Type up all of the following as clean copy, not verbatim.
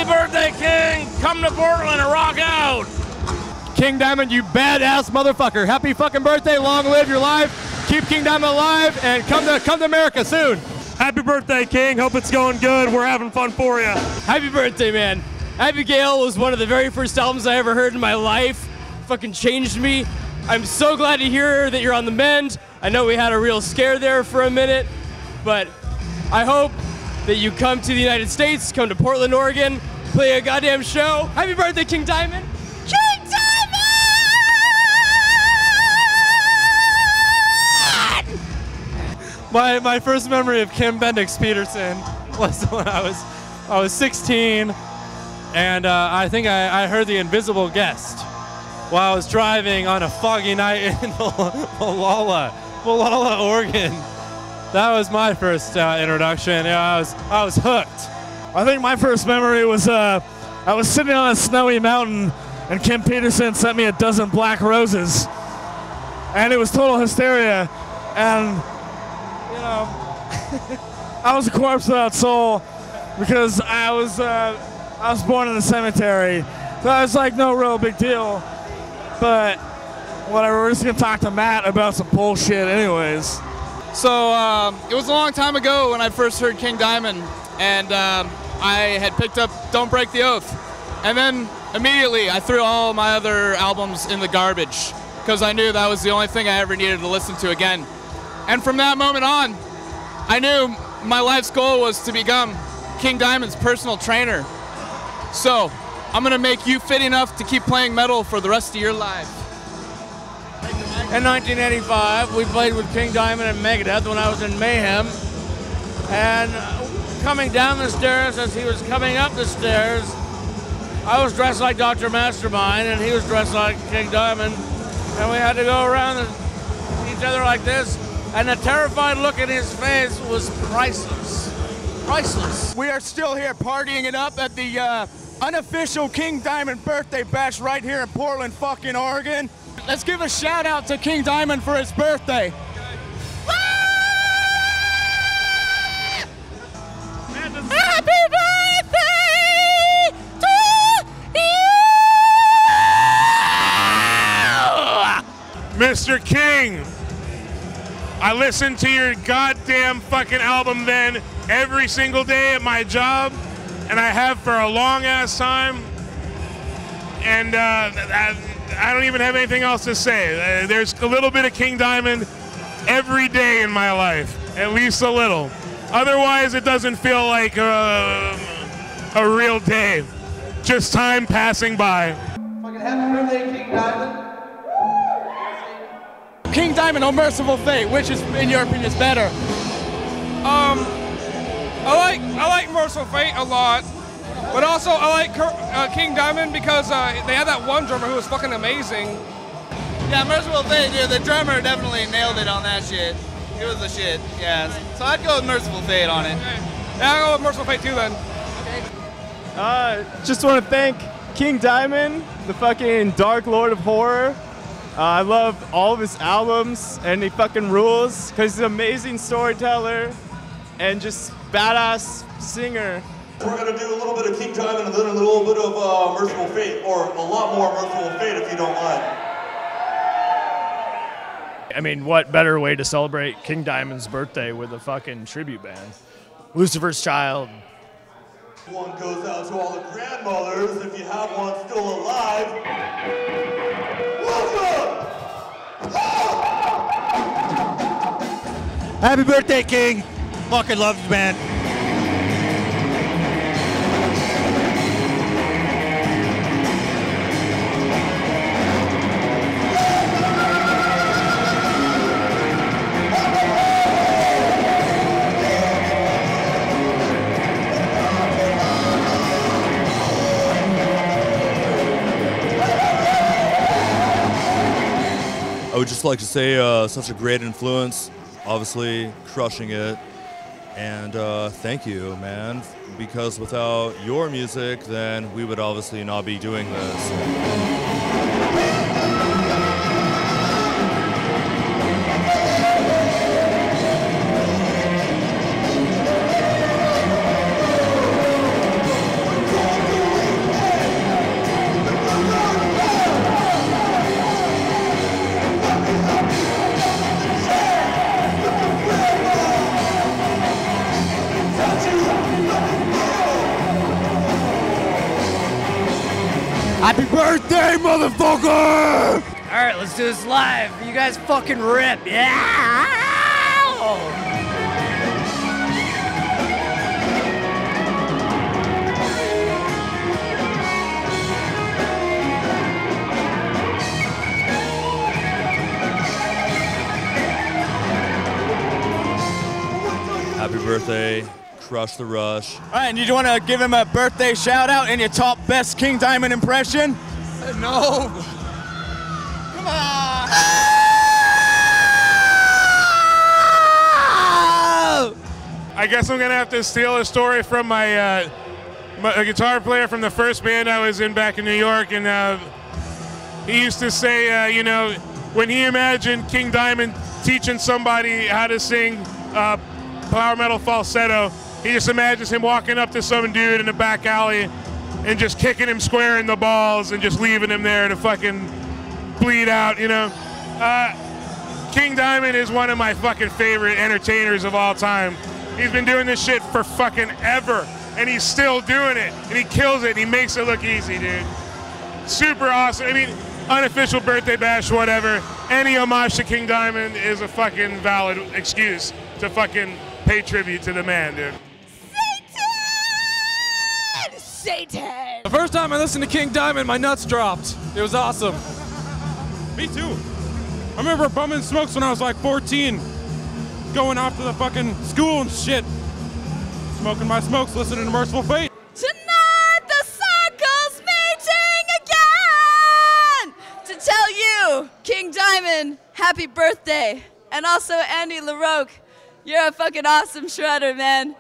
birthday, King! Come to Portland and rock out! King Diamond, you badass motherfucker. Happy fucking birthday, long live your life. Keep King Diamond alive and come to America soon. Happy birthday, King. Hope it's going good. We're having fun for you. Happy birthday, man. Abigail was one of the very first albums I ever heard in my life. Fucking changed me. I'm so glad to hear that you're on the mend. I know we had a real scare there for a minute, but I hope that you come to the United States, come to Portland, Oregon, play a goddamn show. Happy birthday, King Diamond. King Diamond! My first memory of Kim Bendix Peterson was when I was 16, and I think I heard The Invisible Guest while I was driving on a foggy night in Molalla, Oregon. That was my first introduction. Yeah, I was hooked. I think my first memory was I was sitting on a snowy mountain and Kim Peterson sent me a dozen black roses. And it was total hysteria. And, you know, I was a corpse without soul because I was born in the cemetery. So I was like, no real big deal. But whatever, we're just gonna talk to Matt about some bullshit anyways. So it was a long time ago when I first heard King Diamond, and I had picked up Don't Break the Oath. And then immediately I threw all my other albums in the garbage because I knew that was the only thing I ever needed to listen to again. And from that moment on, I knew my life's goal was to become King Diamond's personal trainer. So I'm gonna make you fit enough to keep playing metal for the rest of your life. In 1985, we played with King Diamond and Megadeth when I was in Mayhem. And coming down the stairs as he was coming up the stairs, I was dressed like Dr. Mastermind and he was dressed like King Diamond. And we had to go around each other like this. And the terrified look in his face was priceless. Priceless. We are still here partying it up at the unofficial King Diamond birthday bash right here in Portland, fucking Oregon. Let's give a shout out to King Diamond for his birthday. Happy birthday to you! Mr. King, I listened to your goddamn fucking album then every single day at my job, and I have for a long ass time. And I don't even have anything else to say. There's a little bit of King Diamond every day in my life, at least a little. Otherwise, it doesn't feel like a real day. Just time passing by. Fucking happy birthday, King Diamond. King Diamond or Mercyful Fate, which is, in your opinion, is better? I like Mercyful Fate a lot. But also, I like King Diamond because they had that one drummer who was fucking amazing. Yeah, Mercyful Fate, dude, the drummer definitely nailed it on that shit. He was the shit, yeah. So I'd go with Mercyful Fate on it. Okay. Yeah, I'll go with Mercyful Fate too then. Just want to thank King Diamond, the fucking Dark Lord of Horror. I love all of his albums, and he fucking rules because he's an amazing storyteller and just badass singer. We're going to do a little bit of King Diamond and then a little bit of Mercyful Fate, or a lot more Mercyful Fate if you don't mind. I mean, what better way to celebrate King Diamond's birthday with a fucking tribute band? Lucifer's Child. One goes out to all the grandmothers, if you have one still alive. Welcome! Happy birthday, King. Fucking love you, man. I would just like to say such a great influence, obviously crushing it, and thank you, man, because without your music, then we would obviously not be doing this. Happy birthday, motherfucker! All right, let's do this live. You guys fucking rip. Yeah! Happy birthday. Crush the rush. All right, and you want to give him a birthday shout out in your top best King Diamond impression? No. Come on. I guess I'm gonna have to steal a story from my guitar player from the first band I was in back in New York, and he used to say, you know, when he imagined King Diamond teaching somebody how to sing power metal falsetto, he just imagines him walking up to some dude in a back alley and just kicking him square in the balls and just leaving him there to fucking bleed out, you know. King Diamond is one of my fucking favorite entertainers of all time. He's been doing this shit for fucking ever, and he's still doing it, and he kills it, and he makes it look easy, dude. Super awesome. I mean, unofficial birthday bash, whatever. Any homage to King Diamond is a fucking valid excuse to fucking pay tribute to the man, dude. Satan! The first time I listened to King Diamond, my nuts dropped. It was awesome. Me too. I remember bumming smokes when I was like 14, going off to the fucking school and shit, smoking my smokes, listening to Mercyful Fate. Tonight the circle's meeting again to tell you, King Diamond, happy birthday. And also Andy LaRoque, you're a fucking awesome shredder, man.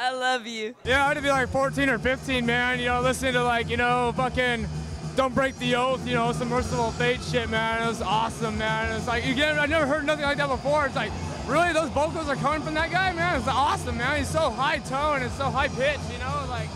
I love you. Yeah, I had to be like 14 or 15, man. You know, listening to like, you know, fucking Don't Break the Oath, you know, some Mercyful Fate shit, man. It was awesome, man. It's like, again, I never heard nothing like that before. It's like, really, those vocals are coming from that guy, man? It's awesome, man. He's so high tone and so high pitched, you know? Like,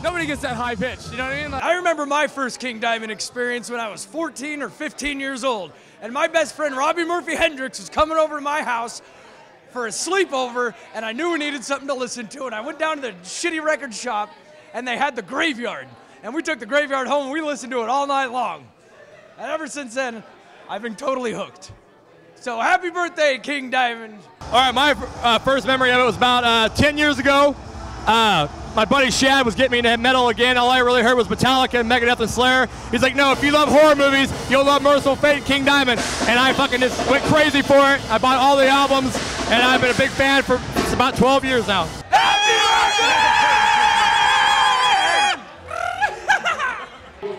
nobody gets that high pitched, you know what I mean? Like, I remember my first King Diamond experience when I was 14 or 15 years old. And my best friend, Robbie Murphy Hendricks, was coming over to my house for a sleepover, and I knew we needed something to listen to, and I went down to the shitty record shop, and they had the Graveyard, and we took the Graveyard home, and we listened to it all night long. And ever since then, I've been totally hooked. So happy birthday, King Diamond. all right, my first memory of it was about 10 years ago. My buddy Shad was getting me into metal again. All I really heard was Metallica and Megadeth and Slayer. He's like, no, if you love horror movies, you'll love Mercyful Fate and King Diamond. And I fucking just went crazy for it. I bought all the albums, and I've been a big fan for about 12 years now.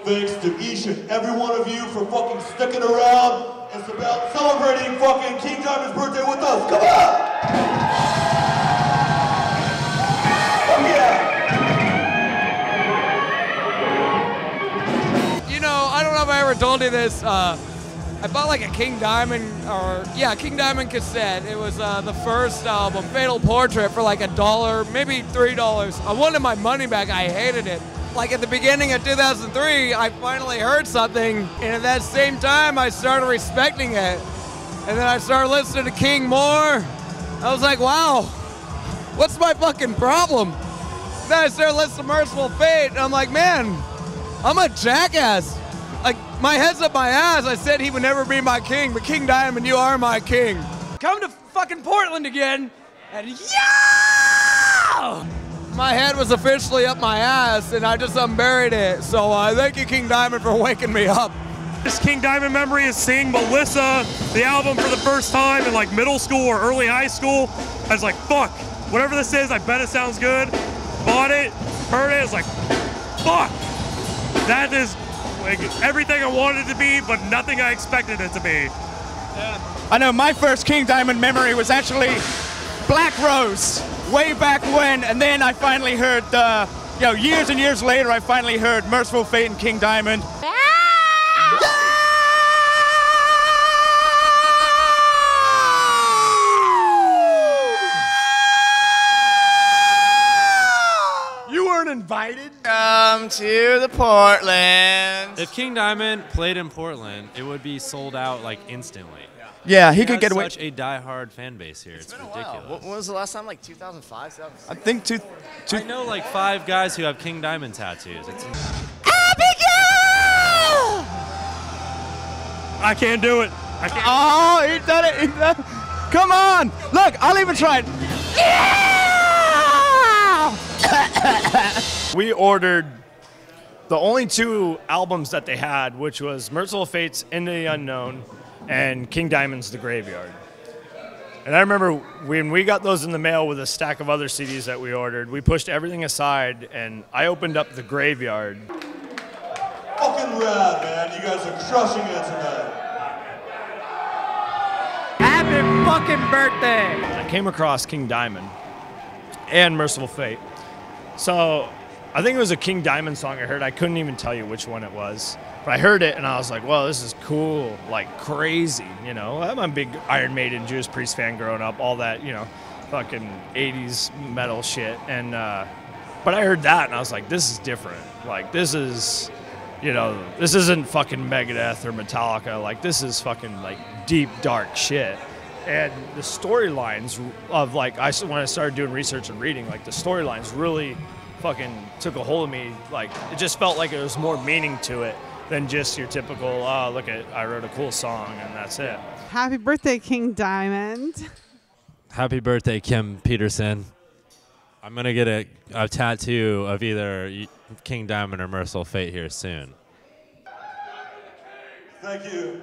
Thanks to each and every one of you for fucking sticking around and about celebrating fucking King Diamond's birthday with us. Come on! Oh yeah! You know, I don't know if I ever told you this. I bought like a King Diamond, King Diamond cassette. It was the first album, Fatal Portrait, for like $1, maybe $3. I wanted my money back. I hated it. Like at the beginning of 2003, I finally heard something, and at that same time, I started respecting it. And then I started listening to King more. I was like, wow, what's my fucking problem? Then I started listening to Mercyful Fate, and I'm like, man, I'm a jackass. Like, my head's up my ass. I said he would never be my king, but King Diamond, you are my king. Come to fucking Portland again, and yeah! My head was officially up my ass, and I just unburied it. So thank you, King Diamond, for waking me up. This King Diamond memory is seeing Melissa, the album, for the first time in like middle school or early high school. I was like, fuck, whatever this is, I bet it sounds good. Bought it, heard it, it's like, fuck. That is like everything I wanted it to be, but nothing I expected it to be. I know my first King Diamond memory was actually Black Rose, way back when, and then I finally heard, years and years later, I finally heard Mercyful Fate and King Diamond. Invited? Come to the Portland. If King Diamond played in Portland, it would be sold out like instantly. Yeah, he could get away. Such a die-hard fan base here. It's ridiculous. When was the last time? Like 2005, 2006? I think I know like 5 guys who have King Diamond tattoos. It's Abigail! I can't do it. I can't. Oh, he done it. He done it. Come on. Look, I'll even try it. We ordered the only 2 albums that they had, which was Mercyful Fate's Into the Unknown and King Diamond's The Graveyard. And I remember when we got those in the mail with a stack of other CDs that we ordered, we pushed everything aside and I opened up The Graveyard. Fucking rad, man. You guys are crushing it tonight. Happy fucking birthday. I came across King Diamond and Mercyful Fate. So I think it was a King Diamond song I heard. I couldn't even tell you which one it was. But I heard it and I was like, well, this is cool, like crazy, you know. I'm a big Iron Maiden, Judas Priest fan growing up, all that, you know, fucking 80s metal shit. And, but I heard that and I was like, this is different. Like, this is, you know, this isn't fucking Megadeth or Metallica. Like, this is fucking, like, deep, dark shit. And the storylines of, like, when I started doing research and reading, like, the storylines really fucking took a hold of me. Like, it just felt like there was more meaning to it than just your typical, oh, look at, I wrote a cool song and that's it. Happy birthday, King Diamond. Happy birthday, Kim Peterson. I'm going to get a tattoo of either King Diamond or Mercyful Fate here soon. Thank you.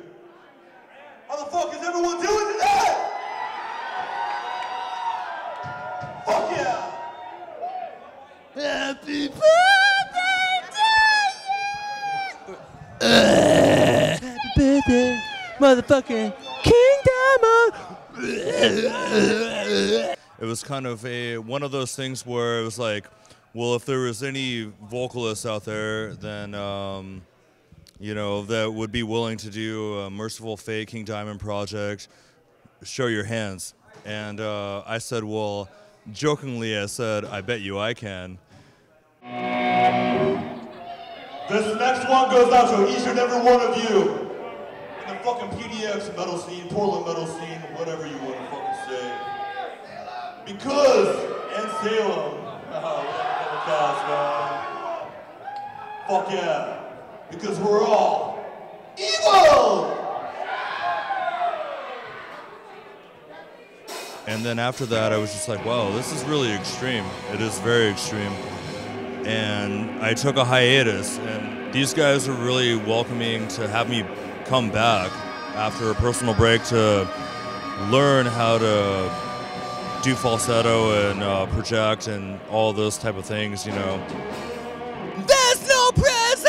How the fuck is everyone doing today? Fuck yeah! Happy birthday to you! Happy birthday, motherfucking King Diamond! It was kind of one of those things where it was like, well, if there was any vocalists out there, then you know, that would be willing to do a Mercyful Fate King Diamond project, show your hands. And I said, well, jokingly, I said, I bet you I can. This next one goes out to each and every one of you in the fucking PDX metal scene, Portland metal scene, whatever you want to fucking say. Because, and Salem, fuck yeah. Because we're all evil! And then after that, I was just like, wow, this is really extreme. It is very extreme. And I took a hiatus, and these guys are really welcoming to have me come back after a personal break to learn how to do falsetto and project and all those type of things, you know. There's no presents!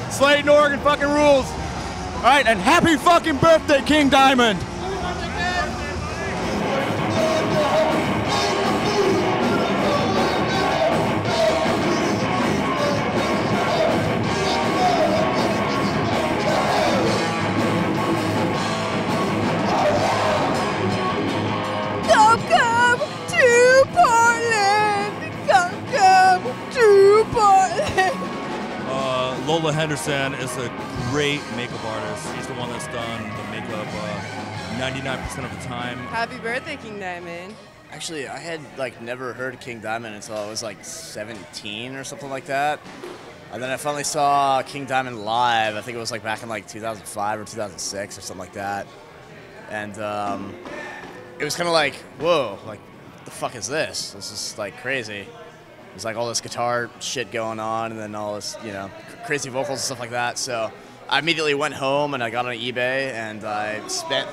SLAYED and Oregon fucking rules. All right, and happy fucking birthday, King Diamond. Come to Portland. Come to Portland. Lola Henderson is a great makeup artist. She's the one that's done the makeup 99% of the time. Happy birthday, King Diamond. Actually, I had like never heard King Diamond until I was like 17 or something like that. And then I finally saw King Diamond live. I think it was like back in like 2005 or 2006 or something like that. And it was kind of like, whoa, like, what the fuck is this? This is like crazy. There's like all this guitar shit going on and then all this, you know, crazy vocals and stuff like that. So I immediately went home and I got on eBay and I spent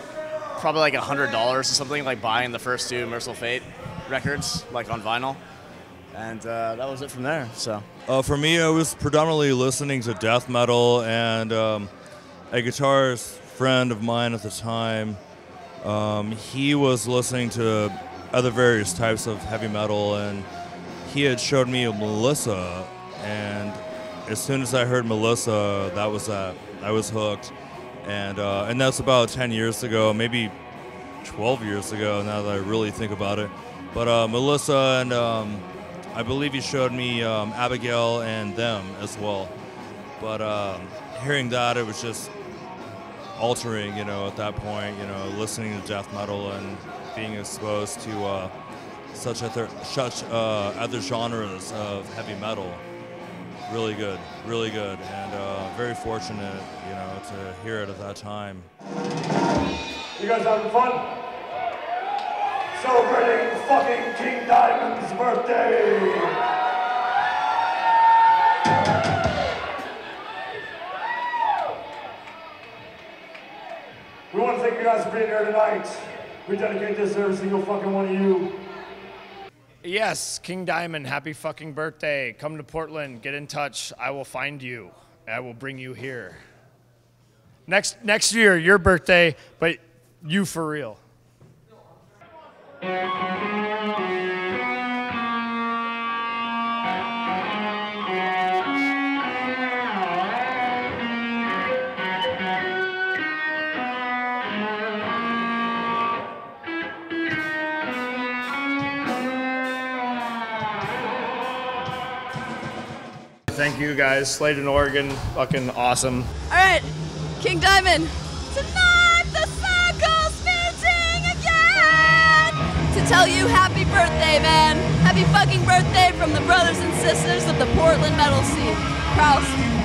probably like $100 or something, like buying the first 2 Mercyful Fate records, like on vinyl. And that was it from there, so. For me, I was predominantly listening to death metal, and a guitarist friend of mine at the time, he was listening to other various types of heavy metal, and he had showed me Melissa, and as soon as I heard Melissa, that was that. I was hooked, and that's about 10 years ago, maybe 12 years ago now that I really think about it. But Melissa and I believe he showed me Abigail and them as well. But hearing that, it was just altering, you know, at that point, you know, listening to death metal and being exposed to such other genres of heavy metal. really good, and very fortunate, you know, to hear it at that time. You guys having fun? Celebrating fucking King Diamond's birthday! We want to thank you guys for being here tonight. We dedicate this to every single fucking one of you. Yes, King Diamond, happy fucking birthday. Come to Portland, get in touch. I will find you. I will bring you here. Next year, your birthday, but you for real. Thank you guys. Slayed in Oregon, fucking awesome. All right, King Diamond. Tonight the circle's meeting again to tell you happy birthday, man. Happy fucking birthday from the brothers and sisters of the Portland metal scene. Kraus.